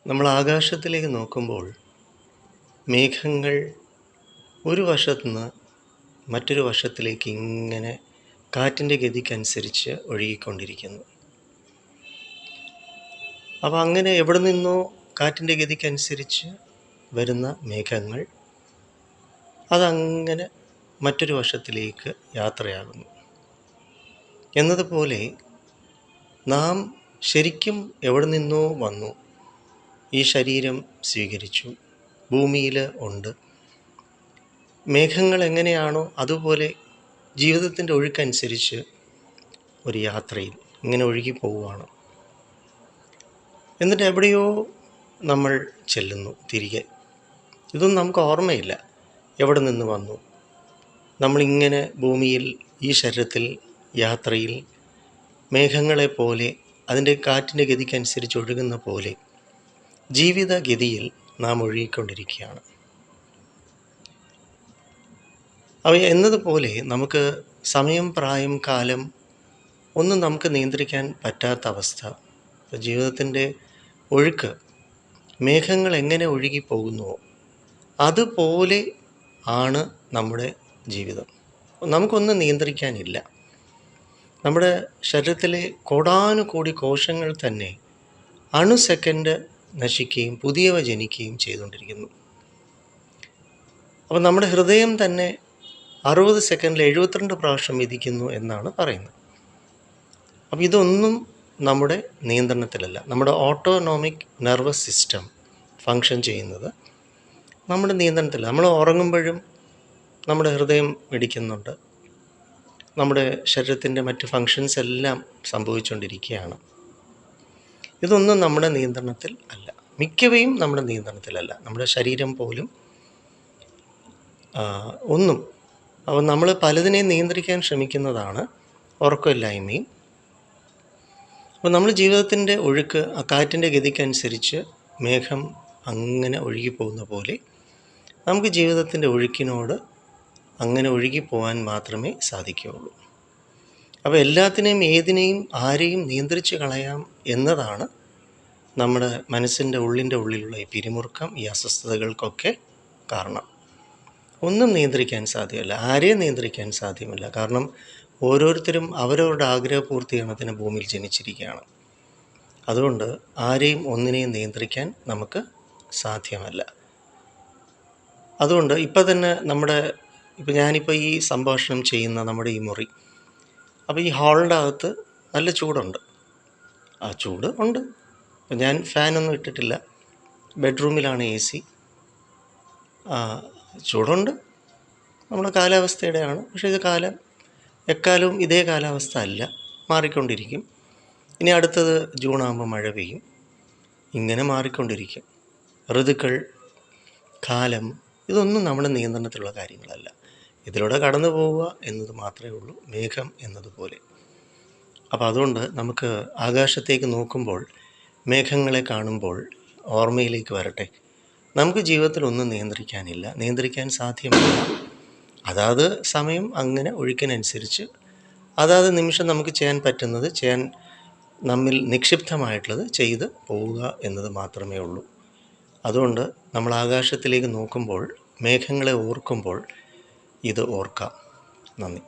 നമ്മൾ ആകാശത്തിലേക്ക് നോക്കുമ്പോൾ മേഘങ്ങൾ ഒരു വശത്തുനിന്ന് മറ്റൊരു വശത്തിലേക്ക് ഇങ്ങനെ കാറ്റിൻ്റെ ഗതിക്കനുസരിച്ച് ഒഴുകിക്കൊണ്ടിരിക്കുന്നു. അപ്പോൾ അങ്ങനെ എവിടെ നിന്നോ കാറ്റിൻ്റെ ഗതിക്കനുസരിച്ച് വരുന്ന മേഘങ്ങൾ അതങ്ങനെ മറ്റൊരു വശത്തിലേക്ക് യാത്രയാകുന്നു. എന്നതുപോലെ നാം ശരിക്കും എവിടെ നിന്നോ വന്നു, ഈ ശരീരം സ്വീകരിച്ചു, ഭൂമിയിൽ ഉണ്ട്. മേഘങ്ങൾ എങ്ങനെയാണോ അതുപോലെ ജീവിതത്തിൻ്റെ ഒഴുക്കനുസരിച്ച് ഒരു യാത്രയിൽ ഇങ്ങനെ ഒഴുകി പോവുകയാണ്. എന്നിട്ട് എവിടെയോ നമ്മൾ ചെല്ലുന്നു തിരികെ. ഇതൊന്നും നമുക്ക് ഓർമ്മയില്ല, എവിടെ നിന്ന് വന്നു. നമ്മളിങ്ങനെ ഭൂമിയിൽ ഈ ശരീരത്തിൽ യാത്രയിൽ മേഘങ്ങളെപ്പോലെ അതിൻ്റെ കാറ്റിൻ്റെ ഗതിക്കനുസരിച്ച് ഒഴുകുന്ന പോലെ ജീവിതഗതിയിൽ നാം ഒഴുകിക്കൊണ്ടിരിക്കുകയാണ്. എന്നതുപോലെ നമുക്ക് സമയം, പ്രായം, കാലം ഒന്നും നമുക്ക് നിയന്ത്രിക്കാൻ പറ്റാത്ത അവസ്ഥ. ജീവിതത്തിൻ്റെ ഒഴുക്ക് മേഘങ്ങൾ എങ്ങനെ ഒഴുകി പോകുന്നുവോ അതുപോലെ ആണ് നമ്മുടെ ജീവിതം. നമുക്കൊന്നും നിയന്ത്രിക്കാനില്ല. നമ്മുടെ ശരീരത്തിലെ കോടാനുകോടി കോശങ്ങൾ തന്നെ അണുസെക്കൻഡ് നശിക്കുകയും പുതിയവ ജനിക്കുകയും ചെയ്തുകൊണ്ടിരിക്കുന്നു. അപ്പോൾ നമ്മുടെ ഹൃദയം തന്നെ 60 സെക്കൻഡിൽ 72 പ്രാവശ്യം ഇടിക്കുന്നു എന്നാണ് പറയുന്നത്. അപ്പോൾ ഇതൊന്നും നമ്മുടെ നിയന്ത്രണത്തിലല്ല. നമ്മുടെ ഓട്ടോണോമിക് നെർവസ് സിസ്റ്റം ഫങ്ഷൻ ചെയ്യുന്നത് നമ്മുടെ നിയന്ത്രണത്തിലല്ല. നമ്മൾ ഉറങ്ങുമ്പോഴും നമ്മുടെ ഹൃദയം ഇടിക്കുന്നുണ്ട്, നമ്മുടെ ശരീരത്തിൻ്റെ മറ്റ് ഫങ്ഷൻസ് എല്ലാം സംഭവിച്ചുകൊണ്ടിരിക്കുകയാണ്. ഇതൊന്നും നമ്മുടെ നിയന്ത്രണത്തിൽ അല്ല, മിക്കവയും നമ്മുടെ നിയന്ത്രണത്തിലല്ല. നമ്മുടെ ശരീരം പോലും ഒന്നും. അപ്പോൾ നമ്മൾ പലതിനെയും നിയന്ത്രിക്കാൻ ശ്രമിക്കുന്നതാണ് ഉറക്കമില്ലായ്മയും. അപ്പോൾ നമ്മൾ ജീവിതത്തിൻ്റെ ഒഴുക്ക് ആ കാറ്റിൻ്റെ ഗതിക്കനുസരിച്ച് മേഘം അങ്ങനെ ഒഴുകിപ്പോകുന്ന പോലെ നമുക്ക് ജീവിതത്തിൻ്റെ ഒഴുക്കിനോട് അങ്ങനെ ഒഴുകിപ്പോകാൻ മാത്രമേ സാധിക്കുകയുള്ളൂ. അപ്പോൾ എല്ലാത്തിനെയും ഏതിനെയും ആരെയും നിയന്ത്രിച്ച് കളയാം എന്നതാണ് നമ്മുടെ മനസ്സിൻ്റെ ഉള്ളിലുള്ള ഈ പിരിമുറുക്കം, ഈ അസ്വസ്ഥതകൾക്കൊക്കെ കാരണം. ഒന്നും നിയന്ത്രിക്കാൻ സാധ്യമല്ല, ആരെയും നിയന്ത്രിക്കാൻ സാധ്യമല്ല. കാരണം ഓരോരുത്തരും അവരവരുടെ ആഗ്രഹപൂർത്തിയാണത്തിന് ഭൂമിയിൽ ജനിച്ചിരിക്കുകയാണ്. അതുകൊണ്ട് ആരെയും ഒന്നിനെയും നിയന്ത്രിക്കാൻ നമുക്ക് സാധ്യമല്ല. അതുകൊണ്ട് ഇപ്പം തന്നെ ഞാനിപ്പോൾ ഈ സംഭാഷണം ചെയ്യുന്ന നമ്മുടെ ഈ മുറി, അപ്പോൾ ഈ ഹാളിൻ്റെ അകത്ത് നല്ല ചൂടുണ്ട്. ആ ചൂട് ഉണ്ട്. അപ്പം ഞാൻ ഫാനൊന്നും ഇട്ടിട്ടില്ല, ബെഡ്റൂമിലാണ് AC. ചൂടുണ്ട്, നമ്മുടെ കാലാവസ്ഥയുടെയാണ്. പക്ഷേ ഇത് എക്കാലവും ഇതേ കാലാവസ്ഥ അല്ല, മാറിക്കൊണ്ടിരിക്കും. ഇനി അടുത്തത് ജൂണാകുമ്പോൾ മഴ പെയ്യും, ഇങ്ങനെ മാറിക്കൊണ്ടിരിക്കും. ഋതുക്കൾ, കാലം, ഇതൊന്നും നമ്മുടെ നിയന്ത്രണത്തിലുള്ള കാര്യങ്ങളല്ല. ഇതിലൂടെ കടന്നു പോവുക എന്നത് മാത്രമേ ഉള്ളൂ, മേഘം എന്നതുപോലെ. അപ്പോൾ അതുകൊണ്ട് നമുക്ക് ആകാശത്തേക്ക് നോക്കുമ്പോൾ, മേഘങ്ങളെ കാണുമ്പോൾ ഓർമ്മയിലേക്ക് വരട്ടെ, നമുക്ക് ജീവിതത്തിൽ ഒന്നും നിയന്ത്രിക്കാനില്ല, നിയന്ത്രിക്കാൻ സാധ്യമല്ല. അതാത് സമയം അങ്ങനെ ഒഴുക്കിനനുസരിച്ച് അതാത് നിമിഷം നമുക്ക് ചെയ്യാൻ പറ്റുന്നത് ചെയ്യാൻ, നമ്മിൽ നിക്ഷിപ്തമായിട്ടുള്ളത് ചെയ്ത് പോവുക എന്നത് മാത്രമേ ഉള്ളൂ. അതുകൊണ്ട് നമ്മൾ ആകാശത്തിലേക്ക് നോക്കുമ്പോൾ, മേഘങ്ങളെ ഓർക്കുമ്പോൾ ഇത് ഓർക്കാം. നന്ദി.